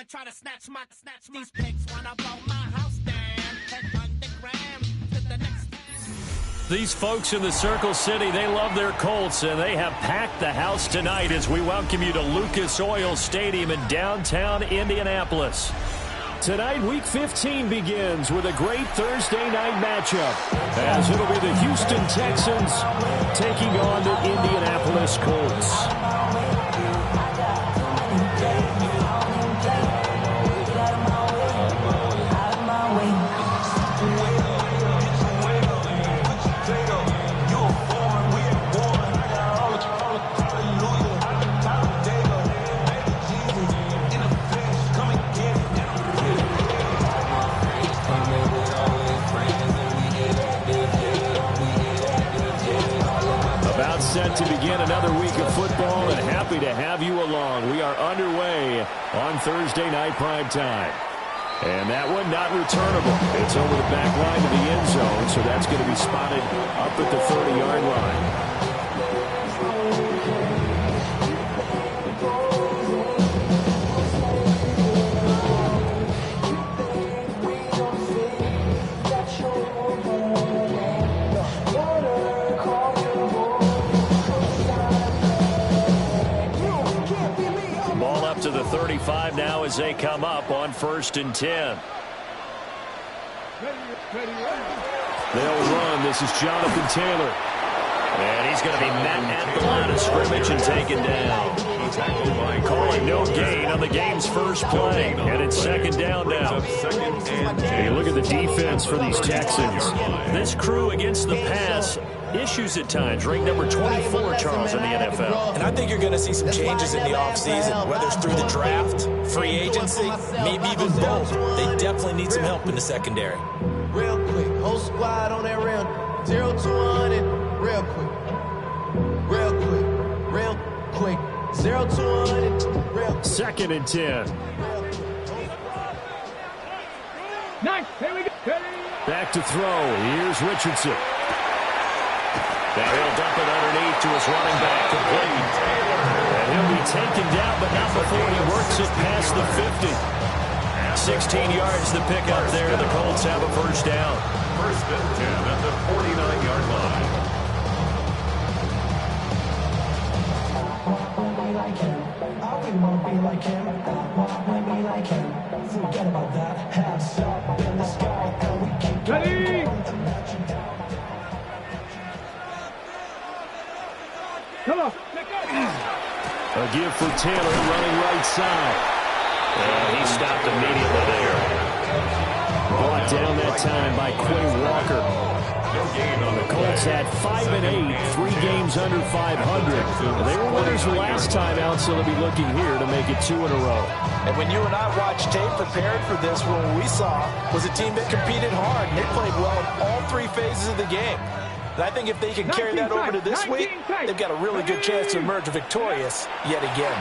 try to snatch these pics when I blow my house down. Head underground to the next. These folks in the Circle City, they love their Colts, and they have packed the house tonight as we welcome you to Lucas Oil Stadium in downtown Indianapolis. Tonight, Week 15 begins with a great Thursday night matchup, as it'll be the Houston Texans taking on the Indianapolis Colts. Set to begin another week of football, and happy to have you along. We are underway on Thursday night prime time. And that one not returnable. It's over the back line to the end zone, so that's going to be spotted up at the 30-yard line. To the 35 now as they come up on 1st and 10. They'll run. This is Jonathan Taylor. And he's going to be met at the line of scrimmage and taken down. Calling no gain on the game's first play. And it's second down now. Hey, look at the defense for these Texans. This crew against the pass, issues at times. Ranked number 24, Charles, in the NFL. And I think you're going to see some changes in the offseason, whether it's through the draft, free agency, maybe even both. They definitely need some help in the secondary. Real quick, whole squad on that round. 0 to 100, real quick. Real quick, real quick. 0 to 100, real quick. 2nd and 10. Nice, here we go. Back to throw. Here's Richardson. Now he'll dump it underneath to his running back, complete. And he'll be taken down, but not before he works it past the 50. 16 yards the pickup there. The Colts have a first down. 1st and 10 at the 49-yard line. Ready? Come on. A give for Taylor running right side. And he stopped immediately there. Brought down that time by Quay Walker. The Colts had 5-8, 3 games under 500. They were winners last time out, so they'll be looking here to make it 2 in a row. And when you and I watched tape prepared for this, what we saw was a team that competed hard, and they played well in all 3 phases of the game. And I think if they can carry that over to this week, they've got a really good chance to emerge victorious yet again.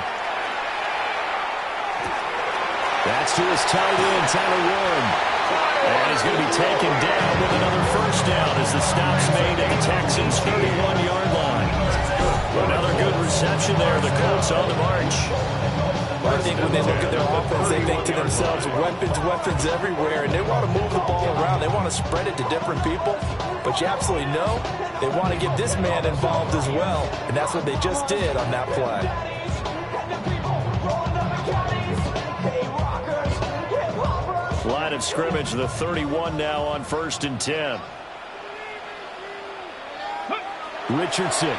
That's to his tight end, Tyler Warren. And he's going to be taken down with another first down as the stop's made at the Texans' 31-yard line. Another good reception there. The Colts on the march. I think when they look at their offense, they think to themselves, weapons everywhere, and they want to move the ball around. They want to spread it to different people, but you absolutely know they want to get this man involved as well, and that's what they just did on that play. Line of scrimmage, the 31 now on 1st and 10. Richardson.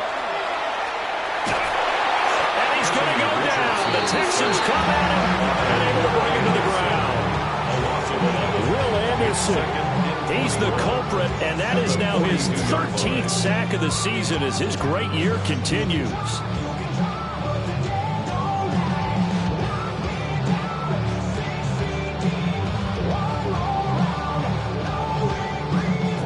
Going to go down. The Texans come at him and able to bring him to the ground. Will Anderson, he's the culprit, and that is now his 13th sack of the season as his great year continues.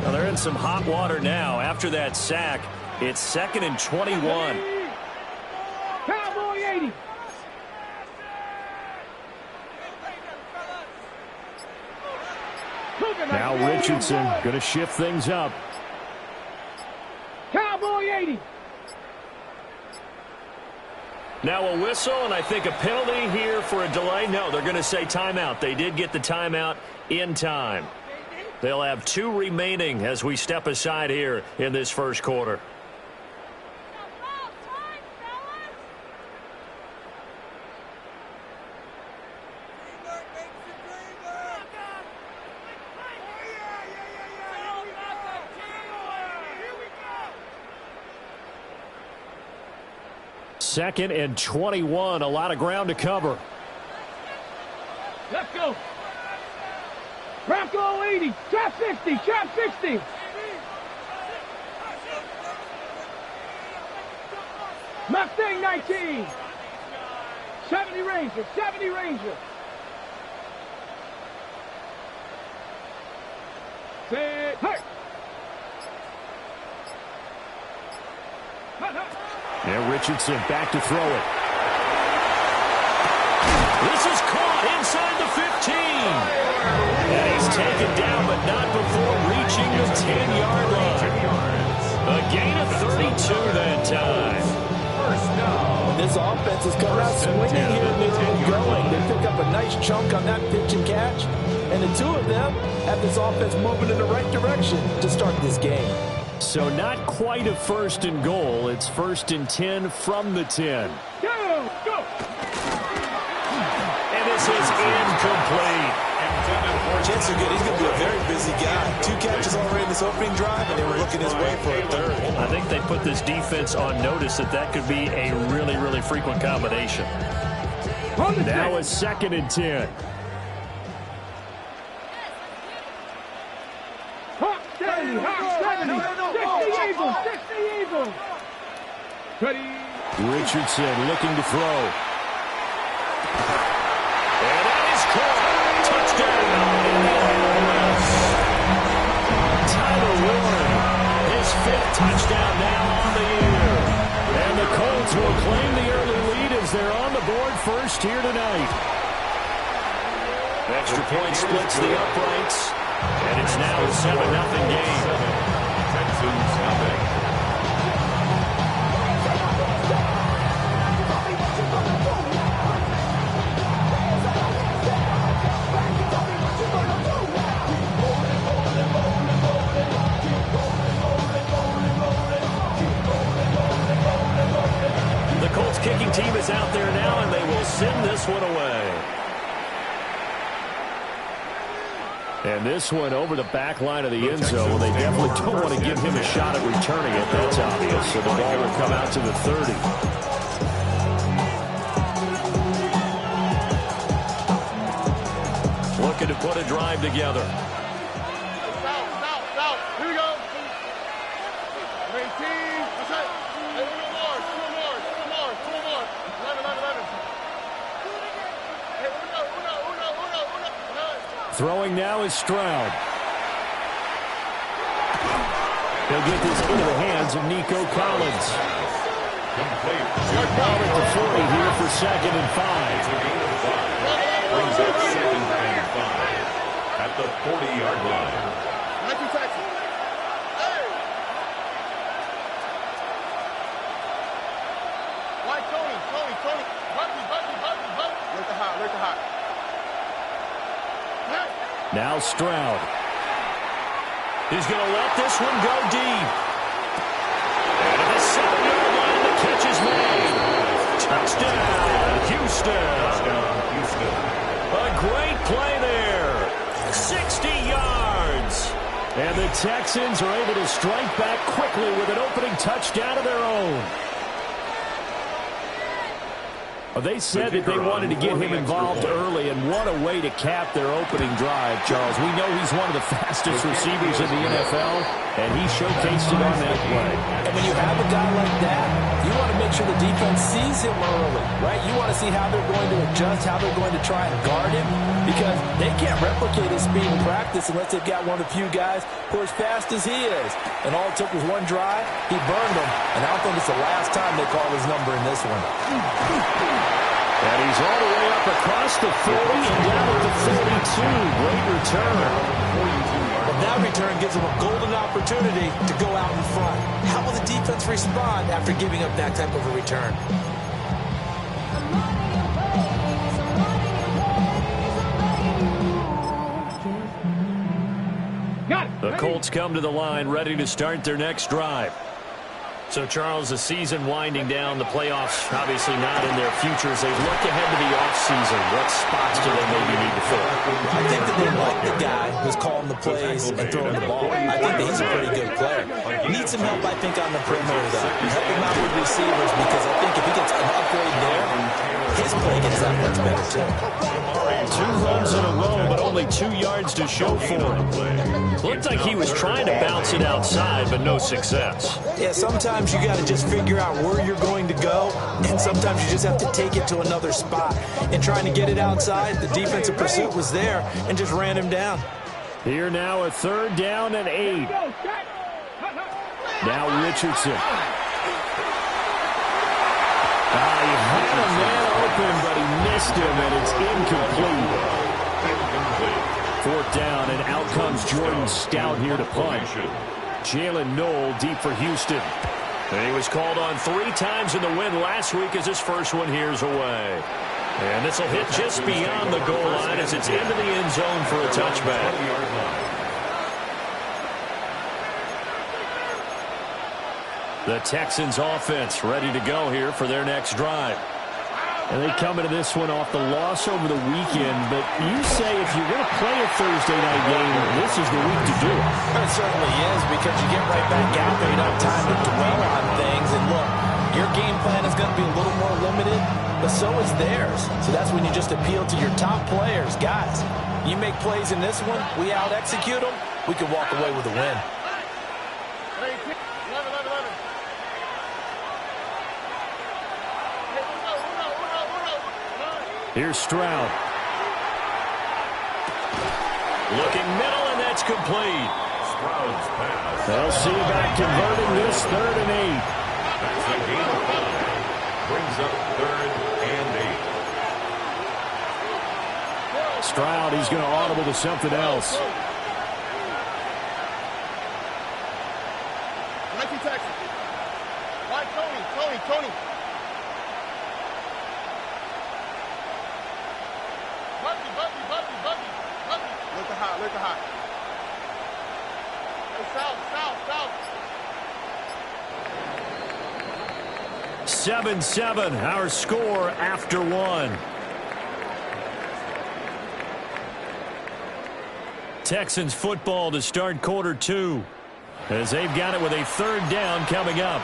Well, they're in some hot water now. After that sack, it's 2nd and 21. Now Richardson going to shift things up. Cowboy 80. Now a whistle, and I think a penalty here for a delay. No, they're going to say timeout. They did get the timeout in time. They'll have 2 remaining as we step aside here in this first quarter. Second and 21, a lot of ground to cover. Let's go. Bronco 80, trap 60, trap 60. Mustang 19. 70 Ranger, 70 Ranger. Set, hey. And Richardson back to throw it. This is caught inside the 15. And he's taken down, but not before reaching the 10-yard line. A gain of 32 that time. First down. This offense is coming out swinging here and they're going. They pick up a nice chunk on that pitch and catch. And the 2 of them have this offense moving in the right direction to start this game. So not quite a first and goal. It's first and 10 from the 10. Go, go. And this is incomplete. Chances are good. He's going to be a very busy guy. 2 catches already in this opening drive, and they were looking his way for a 3rd. I think they put this defense on notice that could be a really, really frequent combination. Now it's second and 10. Hot 70, hot 70. 60 Eagles, 60 Eagles. Ready. Richardson looking to throw. And that is caught. Touchdown. Tyler Warren, his 5th touchdown now on the year. And the Colts will claim the early lead as they're on the board first here tonight. Extra point splits the uprights. And it's now a 7-0 game. Texans nothing. The Colts kicking team is out there now, and they will send this one away. And this one over the back line of the end zone. They definitely don't want to give him a shot at returning it. That's obvious. So the ball will come out to the 30. Looking to put a drive together. South. Here we go. 18. That's it. Hey, two more. 11. Hey, uno. Throwing now is Stroud. He'll get this into the hands of Nico Collins. Complete. Ball at the 40 here for second and 5. Brings up second and 5 at the 40-yard line. Thank you, Texas. Hey! Why Tony? Bucky. Look at hot. Now Stroud. He's going to let this one go deep. And at the 7-yard line, the catch is made. Touchdown, Houston. A great play there. 60 yards. And the Texans are able to strike back quickly with an opening touchdown of their own. They said that they wanted to get him involved early, and what a way to cap their opening drive, Charles. We know he's one of the fastest receivers in the NFL, and he showcased it on that play. And when you have a guy like that, you want to make sure the defense sees him early, right? You want to see how they're going to adjust, how they're going to try and guard him, because they can't replicate his speed in practice unless they've got one of the few guys who are as fast as he is. And all it took was one drive. He burned them, and I don't think it's the last time they call his number in this one. And he's all the way up across the 40 and down at the 42. Great return. Well, that return gives them a golden opportunity to go out in front. How will the defense respond after giving up that type of a return? Colts come to the line, ready to start their next drive. So, Charles, the season winding down, the playoffs obviously not in their future. As they look ahead to the offseason, what spots do they maybe need to fill? I think that they like the guy who's calling the plays and throwing the ball. I think that he's a pretty good player. Needs some help, I think, on the perimeter, though. Help him out with receivers, because I think if he gets an upgrade there, his play gets that much better, too. 2 runs in a row, but only 2 yards to show for him. Looked like he was trying to bounce it outside, but no success. Yeah, sometimes you got to just figure out where you're going to go, and sometimes you just have to take it to another spot. And trying to get it outside, the defensive pursuit was there and just ran him down. Here now, a 3rd down and 8. Now Richardson. He had a man open, but he missed him, and it's incomplete. 4th down, and out comes Jordan Stout here to punt. Jalen Knoll deep for Houston. And he was called on 3 times in the win last week as his first one here's away. And this will hit just beyond the goal line as it's into the end zone for a touchback. The Texans offense ready to go here for their next drive. And they come into this one off the loss over the weekend, but you say if you're going to play a Thursday night game, this is the week to do it. It certainly is, because you get right back out there. You don't have time to dwell on things. And look, your game plan is going to be a little more limited, but so is theirs. So that's when you just appeal to your top players. Guys, you make plays in this one, we out-execute them, we can walk away with a win. Here's Stroud. Looking middle, and that's complete. Stroud's pass. They'll see about converting this 3rd and 8. That's a gain of 5. Brings up 3rd and 8. Stroud, he's going to audible to something else. Tony. Look at hot. Hey, south. 7-7, our score after 1. Texans football to start quarter 2, as they've got it with a 3rd down coming up.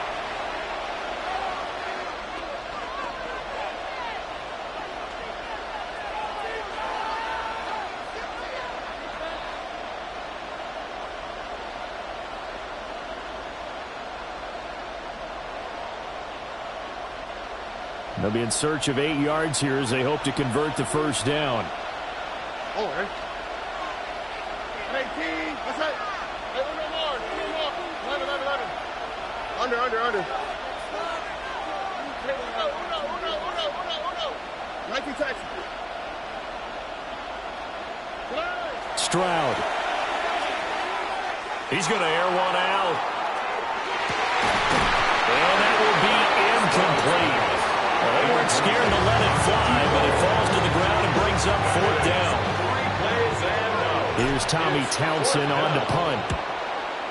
They'll be in search of 8 yards here as they hope to convert the 1st down. Oh, hey. 18. That's it. Hey, one more. 11. Under. Uno. 19 Texas. Stroud. He's going to air one out. And that will be incomplete. They weren't scared to let it fly, but it falls to the ground and brings up 4th down. Here's Tommy Townsend on to punt.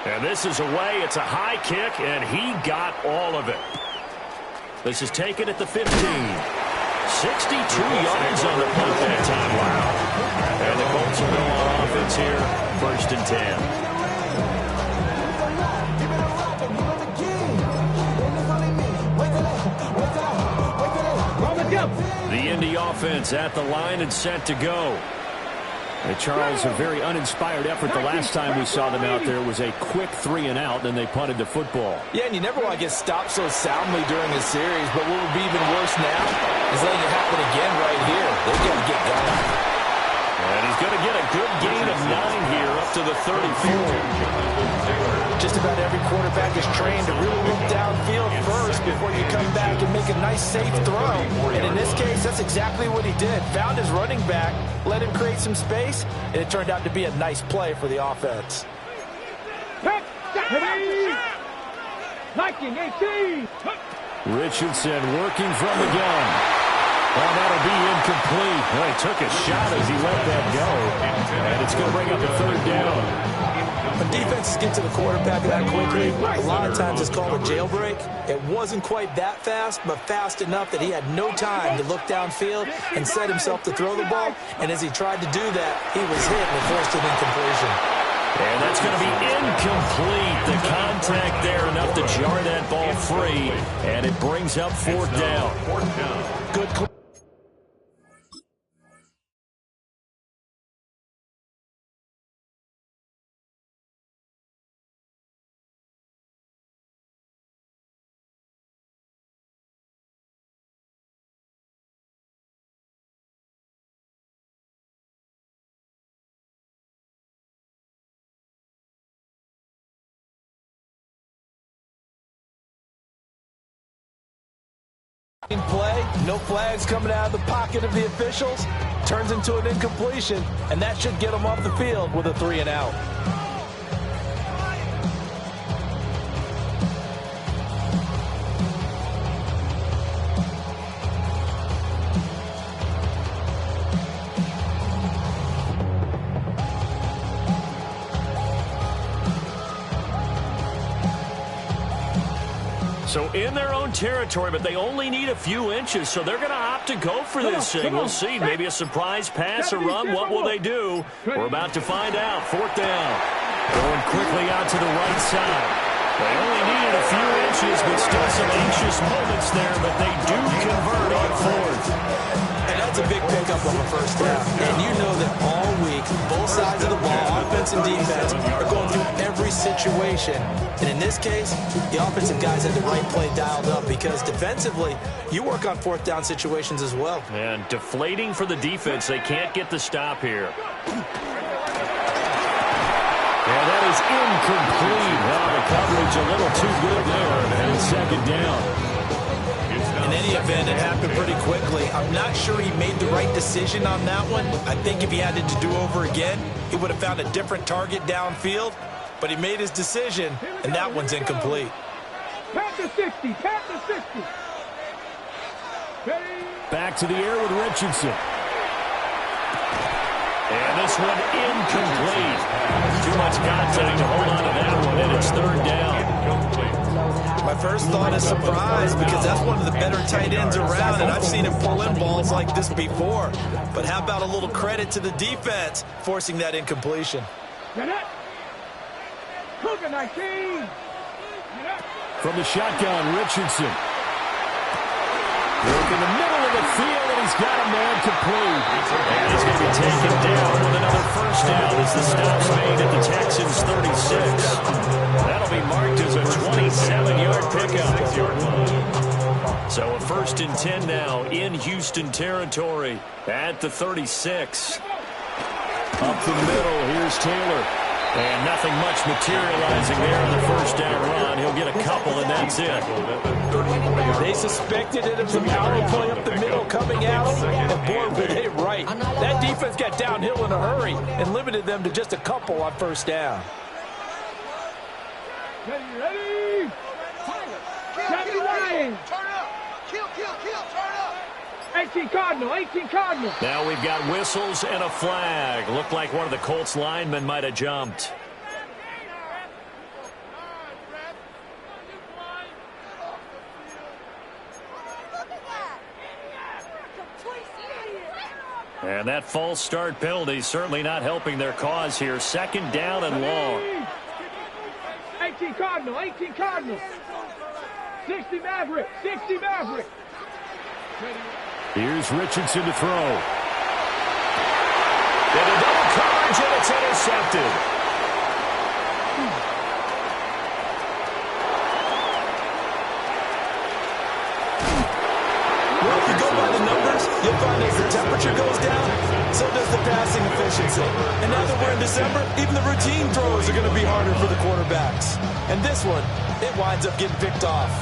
And this is away. It's a high kick, and he got all of it. This is taken at the 15. 62 yards on the punt that time. Wow. And the Colts will go on offense here. 1st and 10. The Indy offense at the line and set to go. And Charles, a very uninspired effort the last time we saw them out there was a quick 3 and out, then they punted the football. Yeah, and you never want to get stopped so soundly during a series, but what would be even worse now is letting it happen again right here. They've got to get going. And he's going to get a good gain of 9 here up to the 34. Just about every quarterback is trained to really look downfield first before you come back and make a nice, safe throw. And in this case, that's exactly what he did. Found his running back, let him create some space, and it turned out to be a nice play for the offense. 19-18. Richardson working from the gun. Oh, that'll be incomplete. Well, he took a shot as he let that go. And it's going to bring up a 3rd down. When defenses get to the quarterback that quickly, a lot of times it's called a jailbreak. It wasn't quite that fast, but fast enough that he had no time to look downfield and set himself to throw the ball. And as he tried to do that, he was hit and forced an incompletion. And that's going to be incomplete. The contact there enough to jar that ball free, and it brings up fourth down. Good. Play, no flags coming out of the pocket of the officials, turns into an incompletion, and that should get them off the field with a 3-and-out. So in their own territory, but they only need a few inches, so they're going to opt to go for this thing. We'll see. Maybe a surprise pass or run. What will they do? We're about to find out. Fourth down. Going quickly out to the right side. They only needed a few inches, but still some anxious moments there, but they do convert on fourth. And that's a big pickup of a first down. And you know that all week, both sides of the ball, offense and defense, are going through every situation. And in this case, the offensive guys had the right play dialed up because defensively, you work on fourth down situations as well. And deflating for the defense. They can't get the stop here. Yeah, that is incomplete. Well, the coverage a little too good there, and it's second down. In any event, it happened pretty quickly. I'm not sure he made the right decision on that one. I think if he had it to do over again, he would have found a different target downfield. But he made his decision, and that one's incomplete. Pat the 60, pat the 60. Back to the air with Richardson. And this one incomplete. Too much contact to hold on to that one, and it's third down. My first thought is surprise because that's one of the better tight ends around, and I've seen him pull in balls like this before. But how about a little credit to the defense forcing that incompletion? From the shotgun, Richardson. Work in the middle of the field, and he's got a man complete. And he's going to be taken down with another first down as the stop's made at the Texans' 36. That'll be marked as a 27-yard pickup. So a 1st and 10 now in Houston territory at the 36. Up the middle, here's Taylor. And nothing much materializing there on the first down run. He'll get a couple, and that's it. They suspected it was a power play up the middle coming out, and boy, were they right. That defense got downhill in a hurry and limited them to just a couple on first down. Ready? Sammy Ryan. Turn up. Kill, turn up. 18 Cardinal. Now we've got whistles and a flag. Looked like one of the Colts linemen might have jumped. And that false start penalty certainly not helping their cause here. Second down and long. 18 Cardinal. 60 Maverick. Here's Richardson to throw. And a double coverage, and it's intercepted. Well, if you go by the numbers, you'll find as the temperature goes down, so does the passing efficiency. And now that we're in December, even the routine throws are going to be harder for the quarterbacks. And this one, it winds up getting picked off.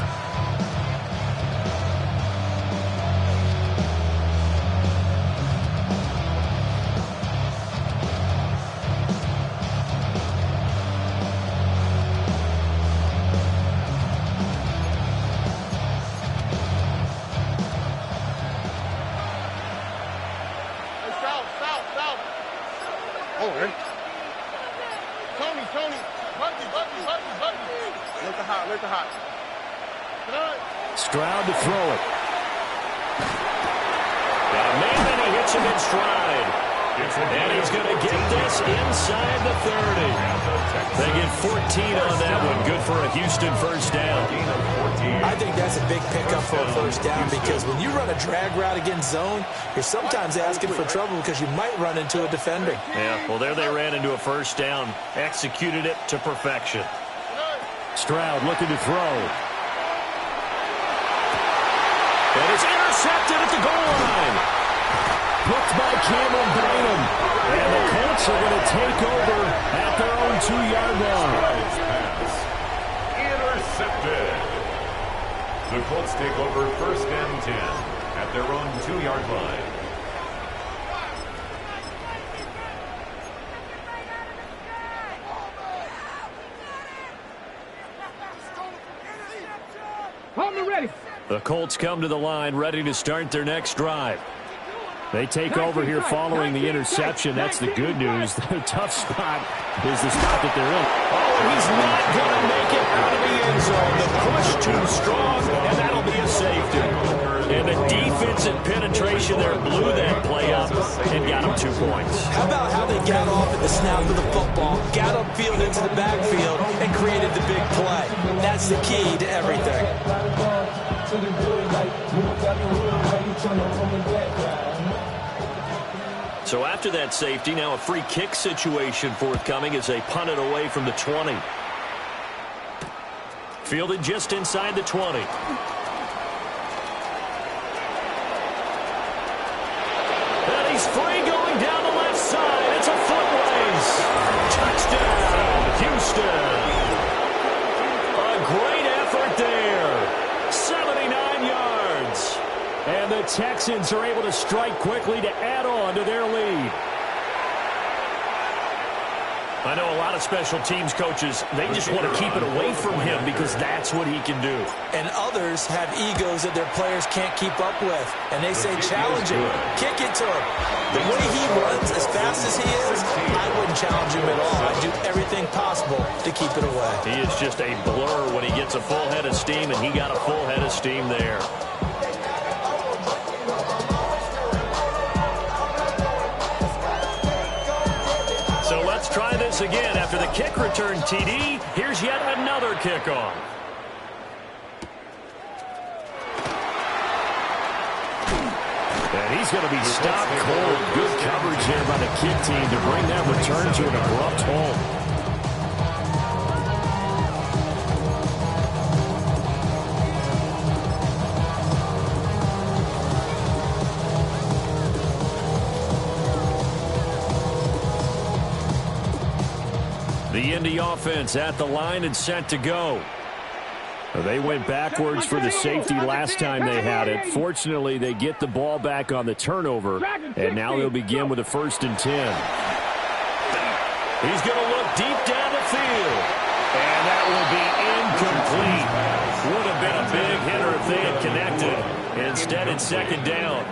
Tony, Tony. Bucky. Look at hot. Stroud to throw it. Got a man, and he hits him in stride. And he's going to get this inside the 30. They get 14 on that one. Good for a Houston first down. I think that's a big pickup for a first down because when you run a drag route against zone, you're sometimes asking for trouble because you might run into a defender. Yeah, well, there they ran into a first down. Executed it to perfection. Stroud looking to throw. And it's intercepted at the goal line. Hooked by Cameron Bynum. And the Colts are going to take over at their own 2-yard line. Intercepted. The Colts take over first and 10 at their own 2-yard line. Hold me ready. The Colts come to the line ready to start their next drive. They take over here following the interception. That's the good news. The tough spot is the spot that they're in. Oh, he's not going to make it out of the end zone. The push too strong, and that'll be a safety. And the defensive penetration there blew that play up and got him 2 points. How about how they got off at the snap of the football, got upfield into the backfield, and created the big play? That's the key to everything. So after that safety, now a free kick situation forthcoming as they punt it away from the 20. Fielded just inside the 20. And he's free going down the left side. It's a foot race. Touchdown, Houston. A great effort there. 79 yards. And the Texans are able to strike quickly to add on to their lead. I know a lot of special teams coaches, they just want to keep it away from him because that's what he can do. And others have egos that their players can't keep up with. And they say, challenge him, kick it to him. The way he runs, as fast as he is, I wouldn't challenge him at all. I'd do everything possible to keep it away. He is just a blur when he gets a full head of steam, and he got a full head of steam there. So let's try this again. After the kick return TD, here's yet another kickoff. And he's going to be stopped cold. Good coverage there by the kick team to bring that return to an abrupt halt. The Indy offense at the line and set to go. They went backwards for the safety last time they had it. Fortunately, they get the ball back on the turnover, and now they'll begin with a 1st and 10. He's going to look deep down the field, and that will be incomplete. Would have been a big hitter if they had connected. Instead, it's 2nd down.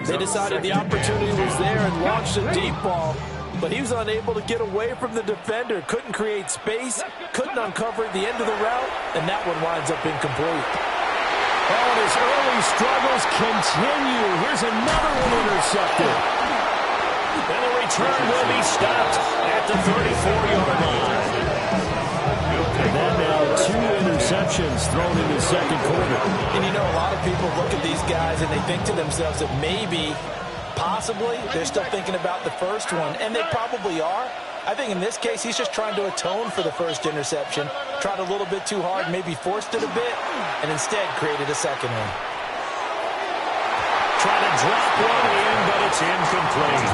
They decided the opportunity was there and launched a deep ball. But he was unable to get away from the defender. Couldn't create space. Couldn't uncover the end of the route. And that one winds up incomplete. Oh, and his early struggles continue. Here's another one intercepted. And the return will be stopped at the 34-yard line. And then now 2 interceptions thrown in the 2nd quarter. And you know, a lot of people look at these guys and they think to themselves that maybe, possibly, they're still thinking about the first one, and they probably are. I think in this case, he's just trying to atone for the first interception, tried a little bit too hard, maybe forced it a bit, and instead created a second one. Trying to drop one in, but it's incomplete.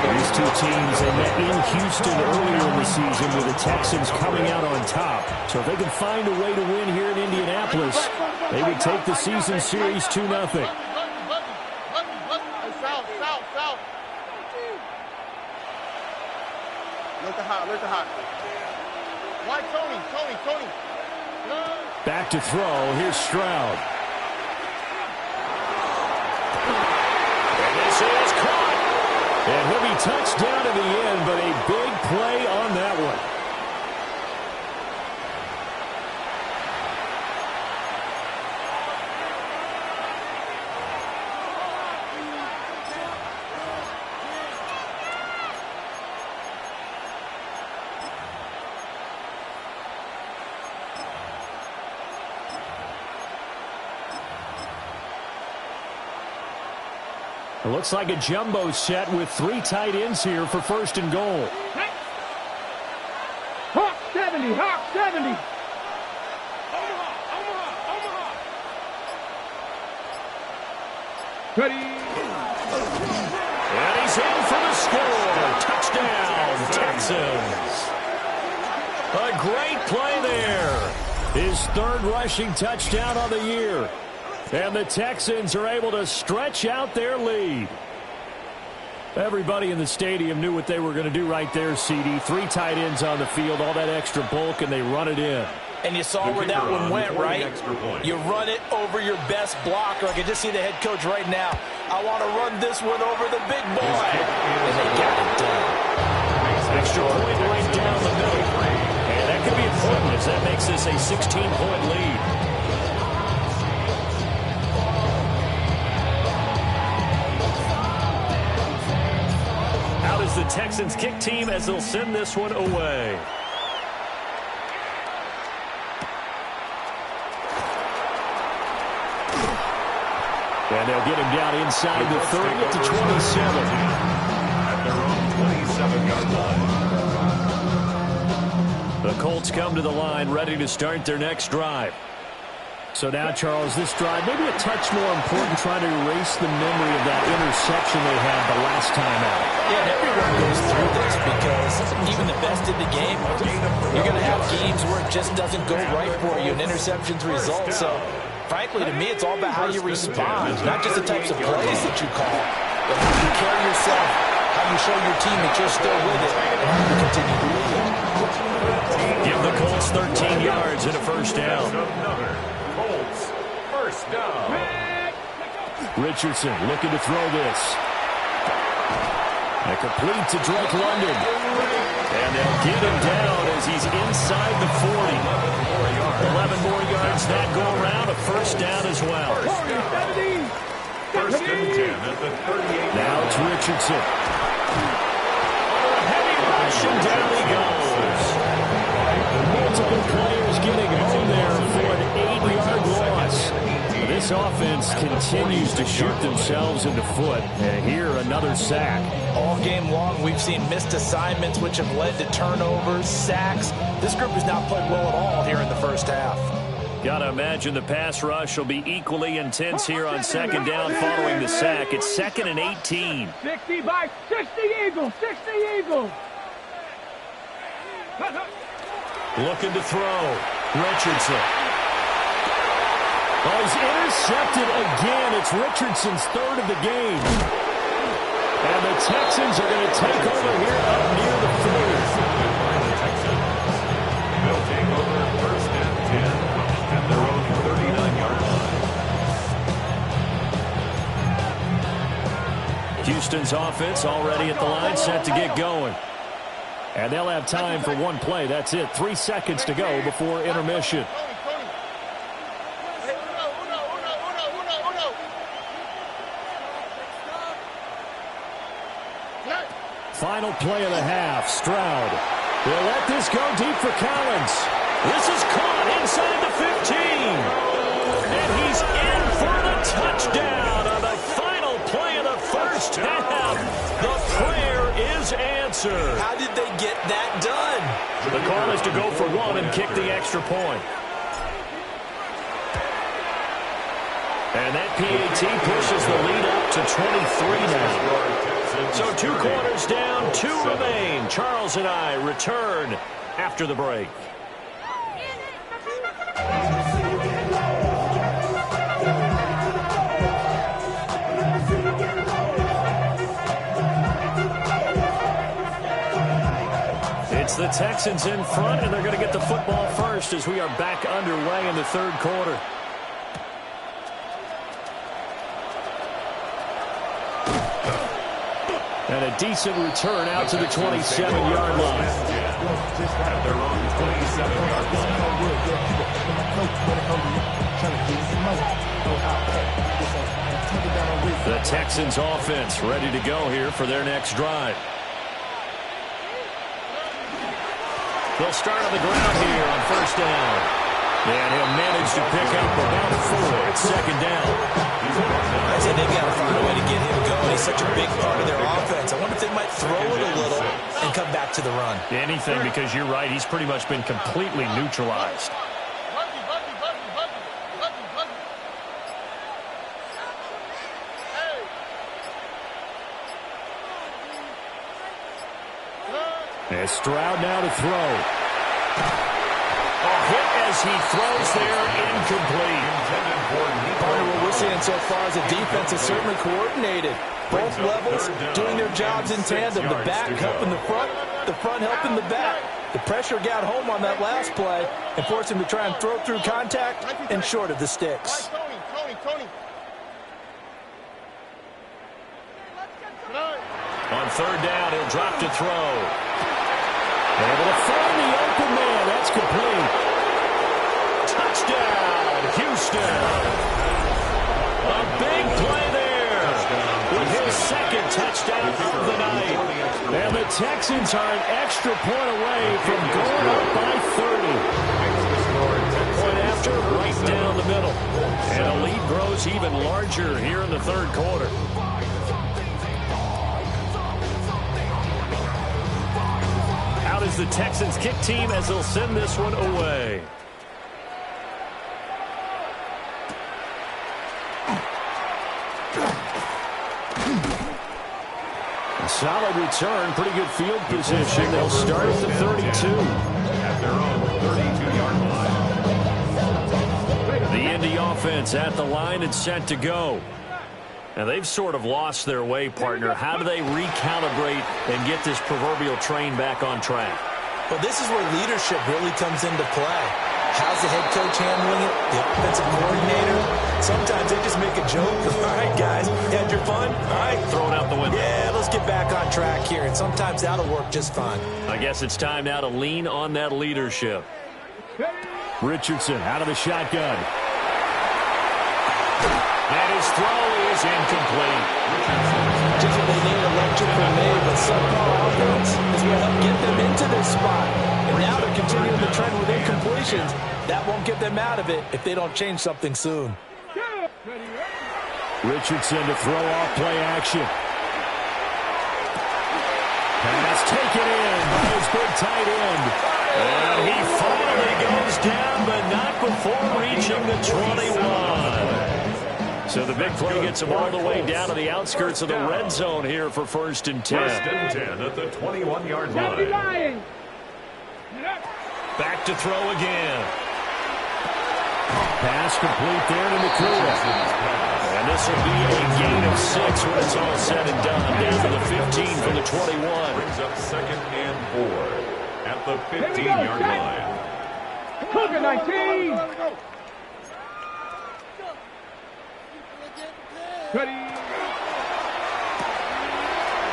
These two teams, they met in Houston earlier in the season with the Texans coming out on top. So if they can find a way to win here in Indianapolis, they would take the season series 2-0. Look at hot. Why Tony? Back to throw. Here's Stroud. And this is caught. And he'll be touched down in the end, but a big play on that one. looks like a jumbo set with 3 tight ends here for first and goal. Hawk 70, Hawk 70. Ready. And he's in for the score. Touchdown, Texans. A great play there. His 3rd rushing touchdown of the year. And the Texans are able to stretch out their lead. Everybody in the stadium knew what they were going to do right there, CD. 3 tight ends on the field, all that extra bulk, and they run it in. And you saw where that one went, right? You run it over your best blocker. I can just see the head coach right now. I want to run this one over the big boy. And they got it done. Extra point right down the middle. And that could be important as that makes this a 16-point lead. Out is the Texans kick team as they'll send this one away. And they'll get him down inside the 30 to 27. At their own 27-yard line. The Colts come to the line ready to start their next drive. So now, Charles, this drive maybe a touch more important, trying to erase the memory of that interception they had the last time out. Yeah, and everyone goes through this because even the best in the game, you're going to have games where it just doesn't go right for you, and interceptions result. So, frankly, to me, it's all about how you respond, not just the types of plays that you call, but how you carry yourself, how you show your team that you're still with it, and how you continue to lead. Give the Colts 13 yards and a first down. Colts, first down. Richardson looking to throw this. And complete to Drake London. And they'll get him down as he's inside the 40. 11 more yards that go around. A first down as well. First and 10 at the 38. Now it's Richardson. Heavy rush and down he goes. Multiple players getting home there for an 8-yard loss. This offense continues to shoot themselves in the foot. And here, another sack. All game long, we've seen missed assignments, which have led to turnovers, sacks. This group has not played well at all here in the first half. Gotta imagine the pass rush will be equally intense here on second down following the sack. It's 2nd and 18. 60 by 60 Eagles, 60 Eagles. Looking to throw. Richardson. Oh, he's intercepted again. It's Richardson's 3rd of the game. And the Texans are going to take over here up near the 40. They'll take over first and 10 at their own 39-yard line. Houston's offense already at the line, set to get going. And they'll have time for one play. That's it. 3 seconds to go before intermission. Final play of the half. Stroud. They'll let this go deep for Collins. This is caught inside the 15. And he's in for the touchdown on the final play of the first half. The prayer is answered. How did they get that done? The call is to go for one and kick the extra point. And that PAT pushes the lead up to 23 now. So 2 quarters down, 2 remain. Charles and I return after the break. It's the Texans in front, and they're going to get the football first as we are back underway in the 3rd quarter. And a decent return out to the 27-yard line. At their own 27-yard line. The Texans offense ready to go here for their next drive. They'll start on the ground here on first down. And he'll manage to pick up about 4 at second down. I said they've got to find a way to get him going. He's such a big part of their offense. I wonder if they might throw it a little and come back to the run. Anything, because you're right. He's pretty much been completely neutralized. And Stroud now to throw. A hit as he throws there, incomplete. Partner, what we're seeing so far is the defense is certainly coordinated. Both levels doing their jobs in tandem. The back helping the front helping the back. The pressure got home on that last play and forced him to try and throw through contact and short of the sticks. Tony. On third down, he'll drop to throw. Able to find the open man. That's complete. Touchdown, Houston. A big play there with his second touchdown of the night. And the Texans are an extra point away from going up by 30. Point after, right down the middle. And the lead grows even larger here in the third quarter. Out is the Texans kick team as they'll send this one away. A solid return, pretty good field position. They'll start at the 32. At their own 32-yard line. The Indy offense at the line and set to go. Now, they've sort of lost their way, partner. How do they recalibrate and get this proverbial train back on track? Well, this is where leadership really comes into play. How's the head coach handling it? The offensive coordinator? Sometimes they just make a joke. All right, guys, you had your fun? All right. Throw it out the window. Yeah, let's get back on track here. And sometimes that'll work just fine. I guess it's time now to lean on that leadership. Richardson out of the shotgun. And his throw is incomplete. Just what they need a lecture from me, but somehow offense is going to help get them into this spot. And now they're continuing the trend with incompletions. That won't get them out of it if they don't change something soon. Richardson to throw off play action. Pass taken in by his big tight end. And he finally goes down, but not before reaching the 21. So the big play gets him all the way down to the outskirts of the red zone here for 1st and 10. 1st and 10 at the 21-yard line. Back to throw again. Pass complete there to McCoy. And this will be a gain of 6 when it's all said and done. Down to the 15 from the 21. Brings up 2nd and 4 at the 15-yard line. Cook 19.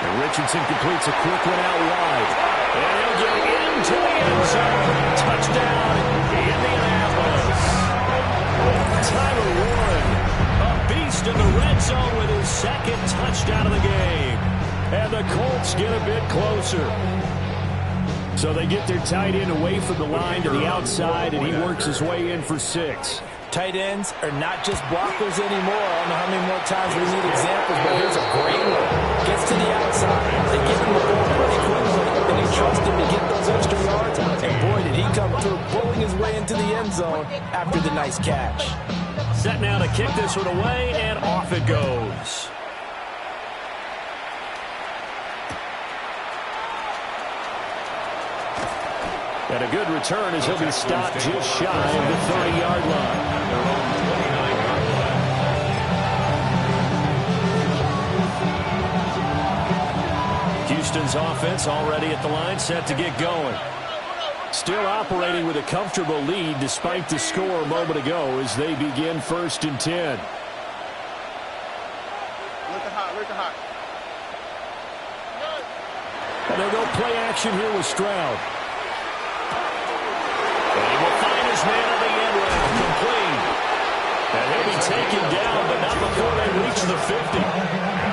And Richardson completes a quick one out wide. And he'll get into the end zone. Touchdown, Indianapolis. Tyler Warren, a beast in the red zone with his 2nd touchdown of the game. And the Colts get a bit closer. So they get their tight end away from the line to the outside, and he works his way in for 6. Tight ends are not just blockers anymore. I don't know how many more times we need examples, but here's a great one. Gets to the outside. They give him the ball pretty quickly, and they trust him to get those extra yards. And boy, did he come through, pulling his way into the end zone after the nice catch. Set now to kick this one away, and off it goes. And a good return as he'll be stopped just shy of the 30-yard line. Houston's offense already at the line, set to get going. Still operating with a comfortable lead despite the score a moment ago as they begin 1st and 10. And they'll go play action here with Stroud. And he will find his man on the end round, complete. And he'll be taken down, but not before they reach the 50.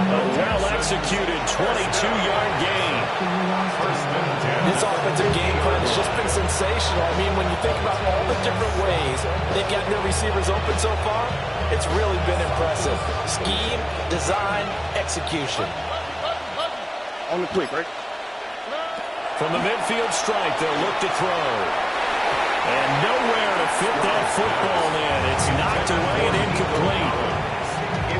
A well-executed 22-yard gain. This This offensive game plan has just been sensational. I mean, when you think about all the different ways they've gotten their receivers open so far, it's really been impressive. Scheme, design, execution. On the quick, right? From the midfield strike, they'll look to throw. And nowhere to fit that football in. It's knocked away and incomplete.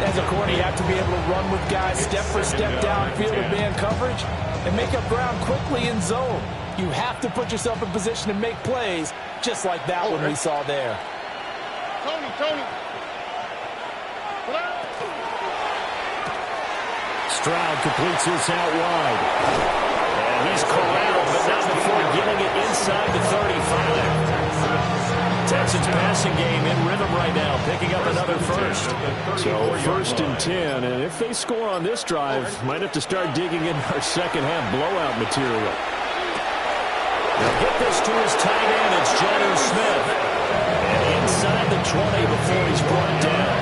As a corner, you have to be able to run with guys step for step downfield in man coverage and make up ground quickly in zone. You have to put yourself in position to make plays, just like that one we saw there. Tony. Stroud completes this out wide. And he's corralled, but not before getting it inside the 35. Texans passing game in rhythm right now, picking up another first. So 1st and 10, and if they score on this drive, might have to start digging in our second half blowout material. They'll get this to his tight end. It's Jonnu Smith. And inside the 20 before he's brought down.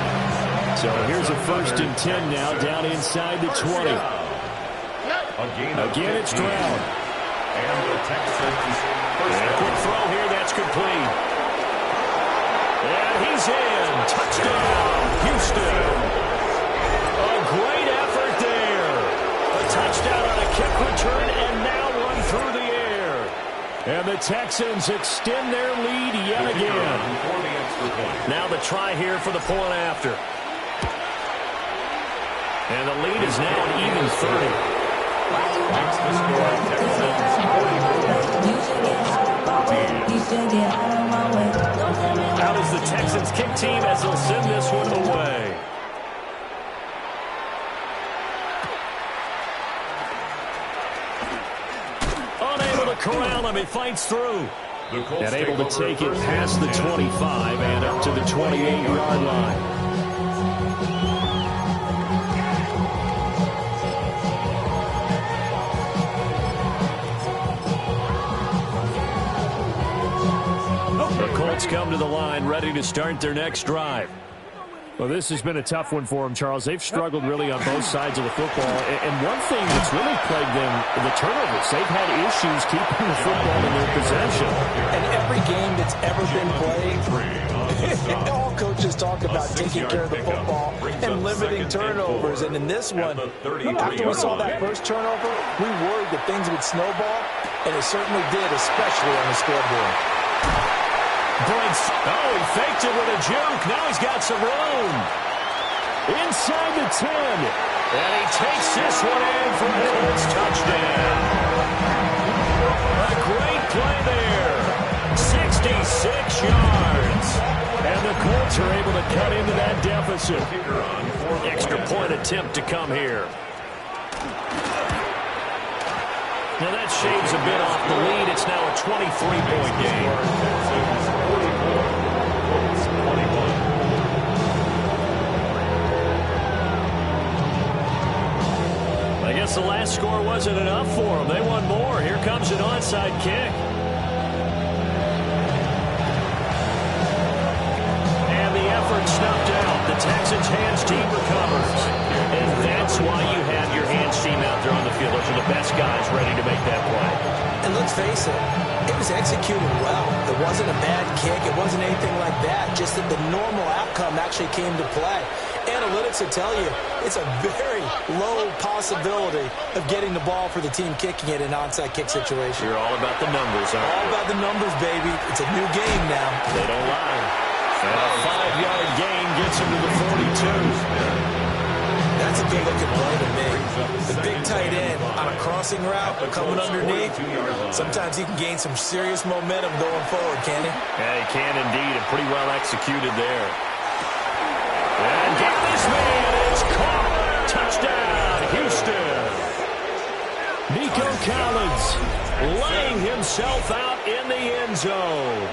So here's a 1st and 10 now, down inside the 20. Again, it's Stroud. And the Texans first And a quick throw here, that's complete. And he's in. Touchdown, Houston. A great effort there. A touchdown on a kick return and now one through the air. And the Texans extend their lead yet again. Now the try here for the point after. And the lead is now an even 30. Makes the score Out is the Texans kick team as they'll send this one away. Unable to corral him, he fights through. And able to take it past the 25 and up to the 28-yard line. The Colts come to the line, ready to start their next drive. Well, this has been a tough one for them, Charles. They've struggled really on both sides of the football. And one thing that's really plagued them, the turnovers. They've had issues keeping the football in their possession. And every game that's ever been played, all coaches talk about taking care of the football and limiting turnovers. And in this one, after we saw that first turnover, we worried that things would snowball, and it certainly did, especially on the scoreboard. Breaks. Oh, he faked it with a juke. Now he's got some room. Inside the 10. And he takes this one in for a Colts touchdown. A great play there. 66 yards. And the Colts are able to cut into that deficit. Extra point attempt to come here. Now that shaves a bit off the lead. It's now a 23-point game. I guess the last score wasn't enough for them. They want more. Here comes an onside kick. And the effort snuffed out. The Texans' hands team recovers. And that's why you have your hands team out there on the field. Those are the best guys ready to make that play. And let's face it was executed well. It wasn't a bad kick. It wasn't anything like that. Just that the normal outcome actually came to play. Analytics will tell you it's a very low possibility of getting the ball for the team kicking it in an onside kick situation. You're all about the numbers, aren't you? All about the numbers, baby. It's a new game now. They don't lie. And a 5-yard gain gets him to the 42. That's a good-looking play to me. The big tight end on a crossing route coming underneath. Sometimes he can gain some serious momentum going forward, can he? Yeah, he can indeed, and pretty well executed there. And get this man is caught. Touchdown, Houston. Nico Collins laying himself out in the end zone.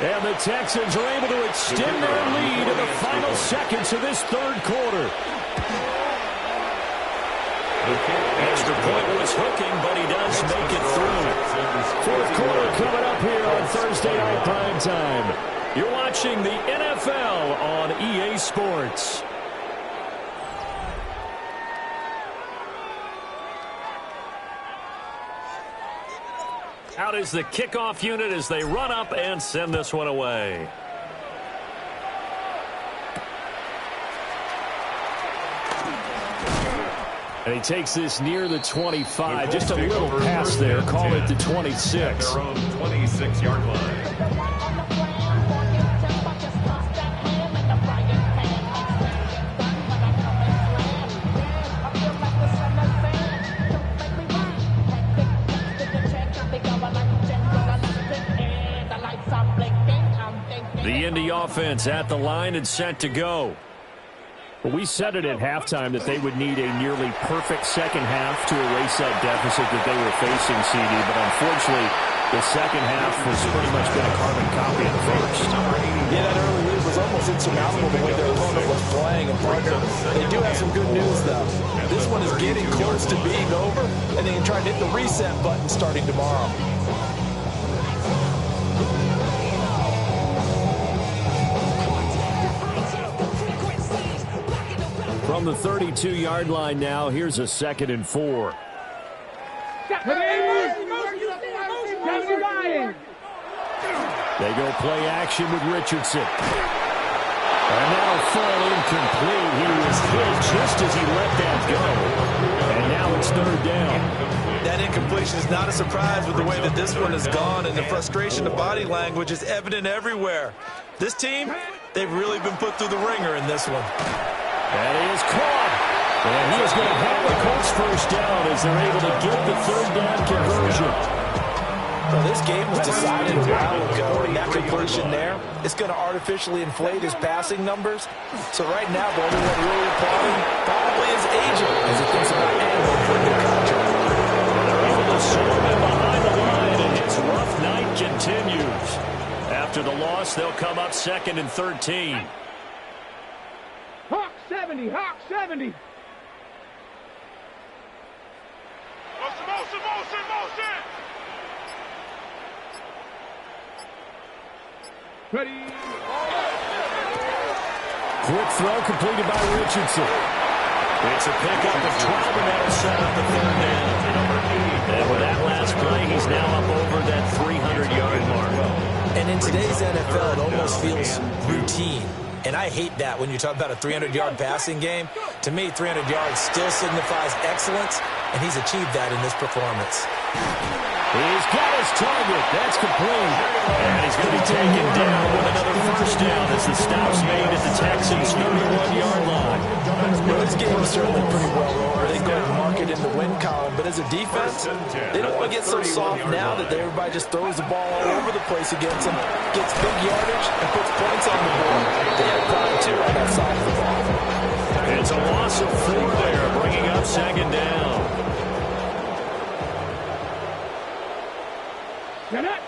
And the Texans are able to extend their lead in the final seconds of this third quarter. Extra point was hooking, but he does make it through. Fourth quarter coming up here on Thursday Night Prime Time. You're watching the NFL on EA Sports. Out is the kickoff unit as they run up and send this one away. And he takes this near the 25. Just a little pass there. Call it the 26. At their own 26-yard line. The Indy offense at the line and set to go. Well, we said it at halftime that they would need a nearly perfect second half to erase that deficit that they were facing, CD. But unfortunately, the second half has pretty much been a carbon copy of the first. Yeah, that early lead was almost insurmountable the way their opponent was playing. And partner, they do have some good news, though. This one is getting close to being over, and they can try to hit the reset button starting tomorrow. From the 32-yard line now, here's a 2nd and 4. They go play action with Richardson. And that'll fall incomplete. He was hit just as he let that go. And now it's 3rd down. That incompletion is not a surprise with the way that this one has gone, and the frustration of body language is evident everywhere. This team, they've really been put through the ringer in this one. And he is caught. And he is going to have the Colts first down as they're able to get the 3rd down conversion. Well, this game was decided a while ago, and that completion there, it's going to artificially inflate his passing numbers. So right now, the only one really applauding probably his agent as he thinks about adding for a new contract. They're able to swarm him behind the line, and his rough night continues. After the loss, they'll come up 2nd and 13. Hawk 70, Hawk 70. Motion. Ready. Quick throw completed by Richardson. It's a pickup of 12, and that'll set up the 3rd down. And with that last play, he's now up over that 300-yard mark. And in today's NFL, it almost feels routine. And I hate that when you talk about a 300-yard passing game. To me, 300 yards still signifies excellence, and he's achieved that in this performance. He's got his target. That's complete. And he's going to be taken down with another first down as the stop's made at the Texans' 31-yard line. Well, this game is certainly pretty well over. They go and mark it in the win column. But as a defense, they don't want to get so soft now that everybody just throws the ball all over the place against them, gets big yardage, and puts points on the board. They have pride, too, on that side of the ball. It's a loss of 4 there, bringing up 2nd down. Get it.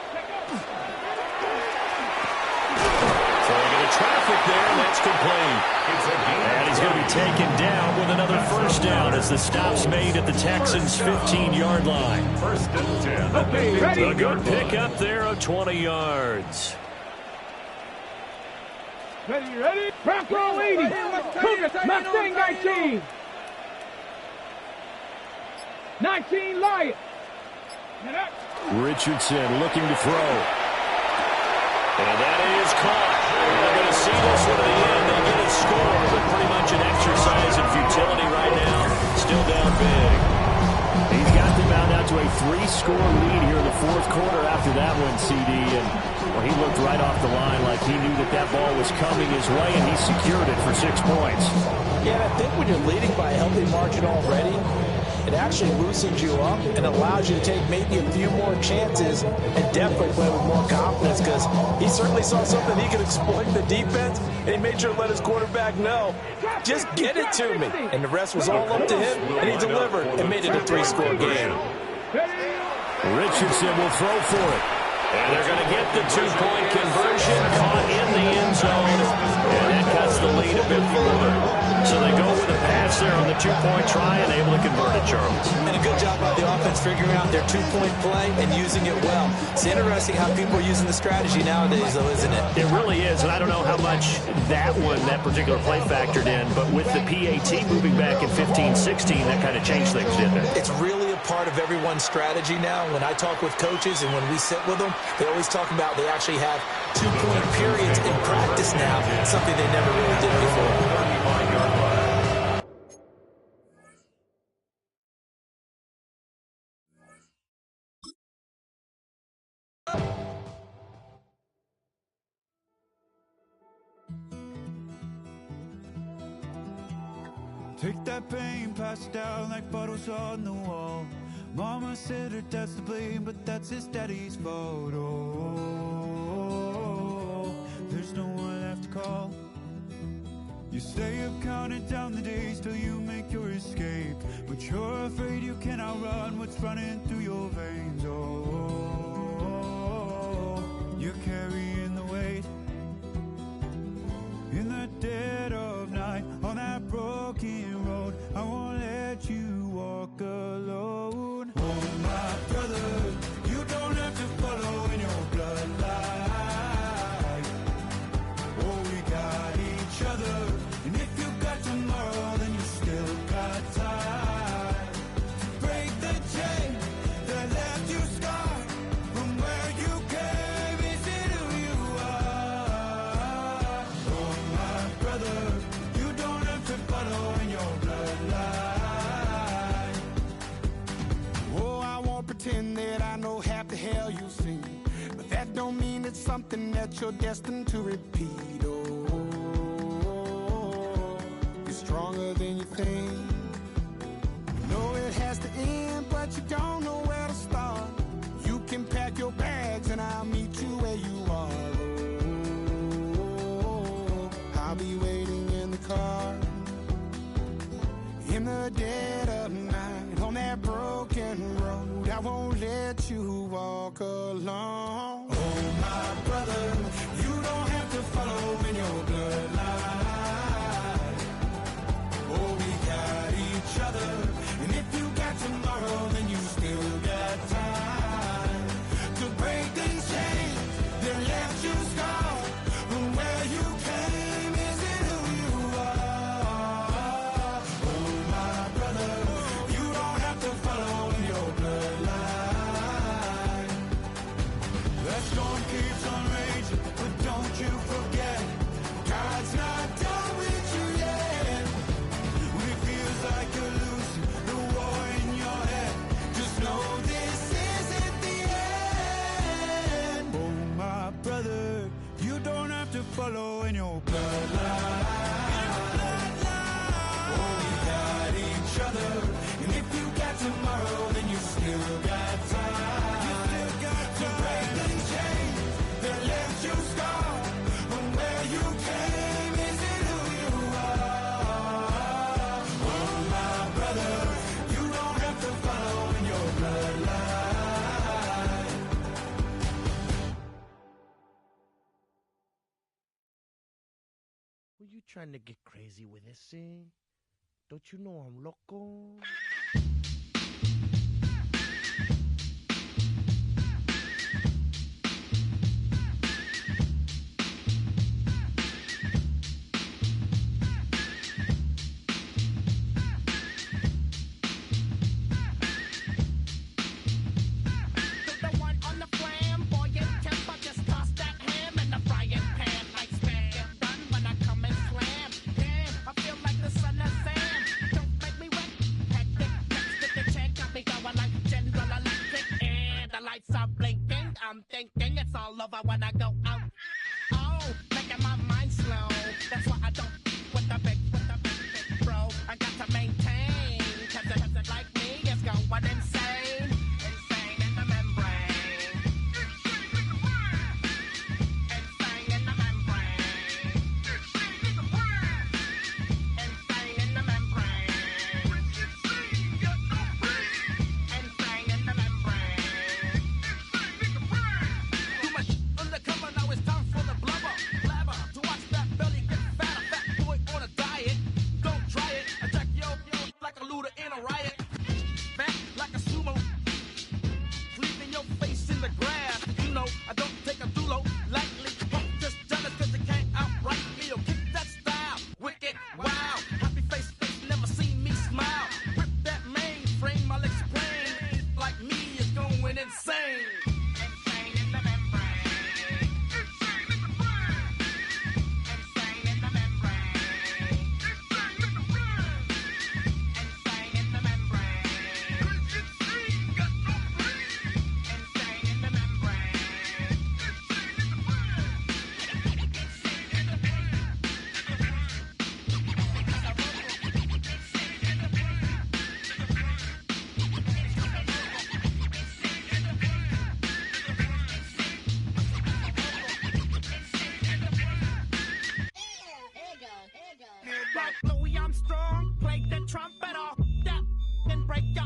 Throwing into traffic there, and that's complete. And he's going to be taken down with another first down as the stop's made at the Texans' 15-yard line. 1st and 10. Okay, ready. A good pickup there of 20 yards. Ready. Bronco 80. Cougars, Mustang 19. 19 Lion. Get up. Richardson looking to throw. And that is caught. They're going to see this one to the end. They get a score, but pretty much an exercise in futility right now. Still down big. He's got them out now to a 3-score lead here in the 4th quarter after that one, CD. And well, he looked right off the line like he knew that that ball was coming his way, and he secured it for 6 points. Yeah, I think when you're leading by a healthy margin already, it actually loosens you up and allows you to take maybe a few more chances and definitely play with more confidence because he certainly saw something he could exploit the defense, and he made sure to let his quarterback know, just get it to me. And the rest was all up to him, and he delivered and made it a 3-score game. Richardson will throw for it. And they're going to get the 2-point conversion, caught in the end zone, and that cuts the lead a bit further. So they go with a pass there on the 2-point try and able to convert it, Charles. And a good job by the offense figuring out their 2-point play and using it well. It's interesting how people are using the strategy nowadays, though, isn't it? It really is, and I don't know how much that particular play factored in, but with the PAT moving back in 15-16, that kind of changed things, didn't it? it's really a part of everyone's strategy now. When I talk with coaches and when we sit with them, they always talk about they actually have 2-point periods in practice now, something they never really did before. Take that pain, pass it down like bottles on the wall. Mama said her dad's to blame, but that's his daddy's fault. Oh, there's no one left to call. You stay up counting down the days till you make your escape, but you're afraid you cannot run what's running through your veins. Oh, you're carrying the weight in the dead of night on that broken road. I won't let you walk alone. Oh, my brother, you don't have to follow in your bloodline. Oh, we got each other, and if you got tomorrow, then you still got time to break the chain that left you scarred from where you came. Is it who you are? Oh, my brother, you don't have to follow in your bloodline. Oh, I won't pretend that I know half the hell you've seen, but that don't mean it's something that you're destined to repeat. Oh, you're stronger than you think. You know it has to end, but you don't know where to start. You can pack your bags and I'll meet you where you are. Oh, I'll be waiting in the car in the dead of night on that broken road. I won't let you walk alone. Oh, my brother, you don't have to follow in your bloodline. Oh, we got each other, and if you got tomorrow, then you still got time to break these chains that left you scarred from where you came. Is it who you are? Oh, my brother, you don't have to follow in your bloodline. That storm keeps on raging, but don't you forget, God's not done with you yet. When it feels like you're losing the war in your head, just know this isn't the end. Oh, my brother, you don't have to follow in your bloodline. Oh, we got each other, and if you got tomorrow, then you still got time. You still got to break the chains that left you scarred from where you came. Is it who you are? Oh, my brother, you don't have to follow in your bloodline. Were you trying to get crazy with this thing? Don't you know I'm loco? The one on the flamboyant temper, just toss that ham in the frying pan like spam. Get done when I come and slam. Damn, I feel like the son of Sam. Don't make me wet. Pack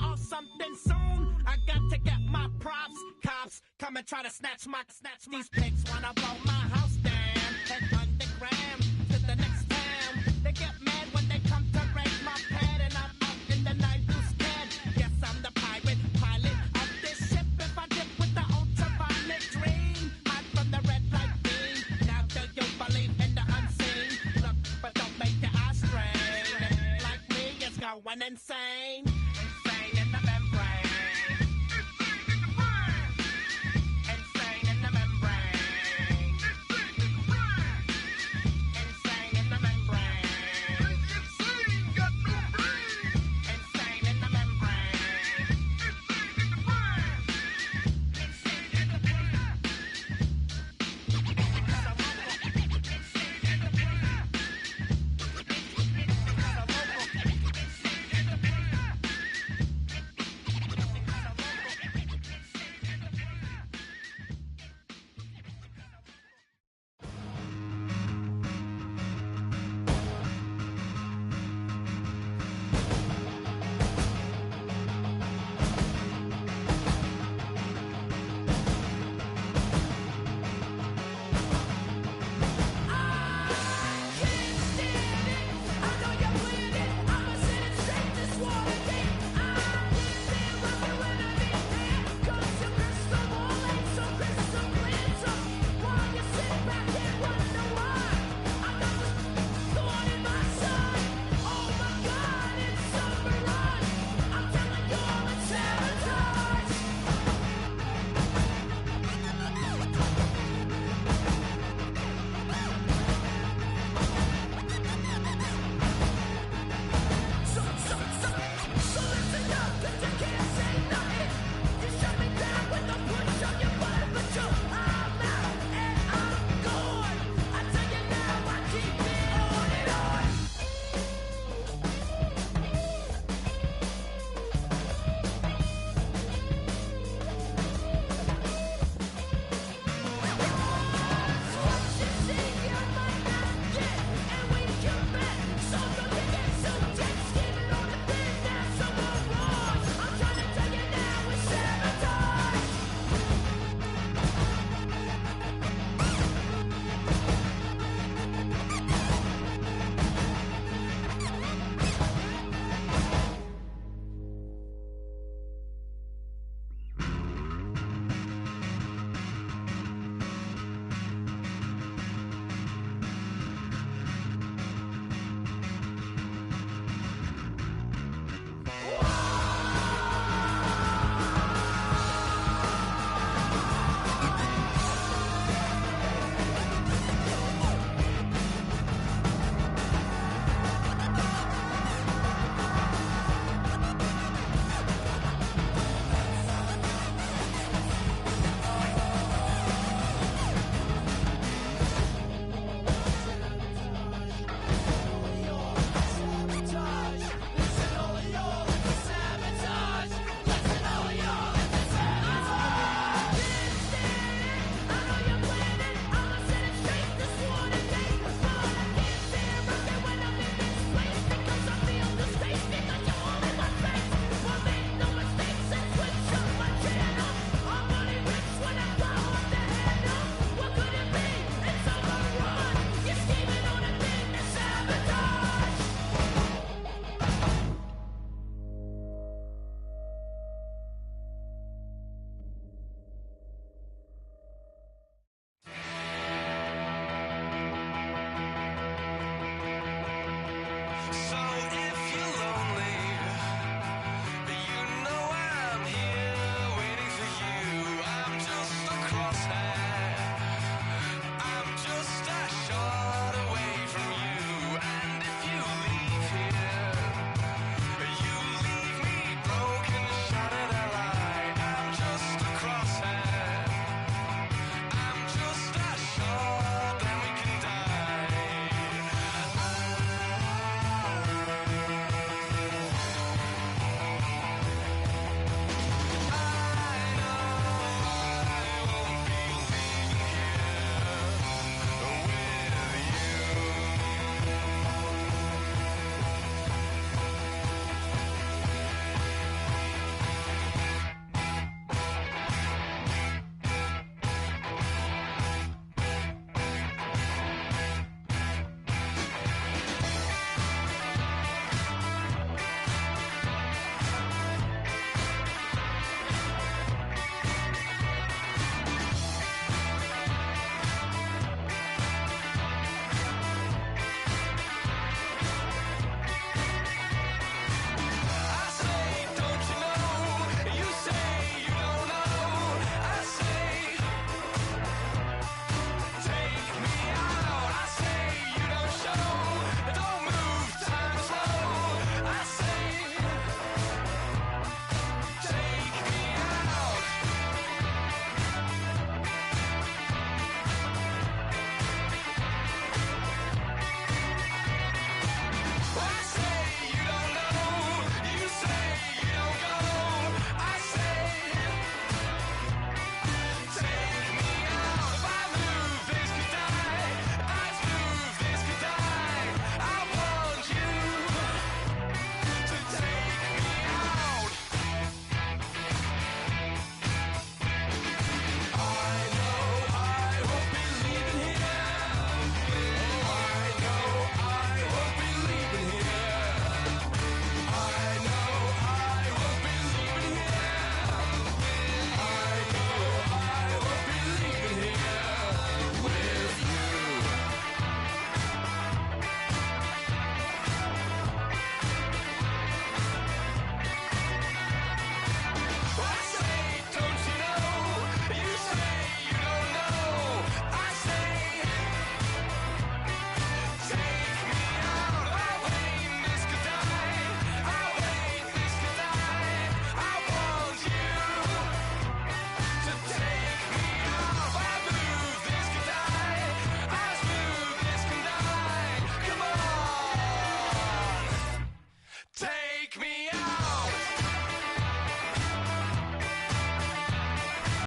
or something soon. I got to get my props. Cops come and try to snatch these pigs wanna blow my house down. Head underground to the next town. They get mad when they come to raid my pad, and I'm up in the night too scared. Yes, I'm the pirate pilot of this ship. If I dip with the ultraviolet dream, hide from the red light beam. Now do you believe in the unseen? Look, but don't make your eyes strain. Like me, it's going insane.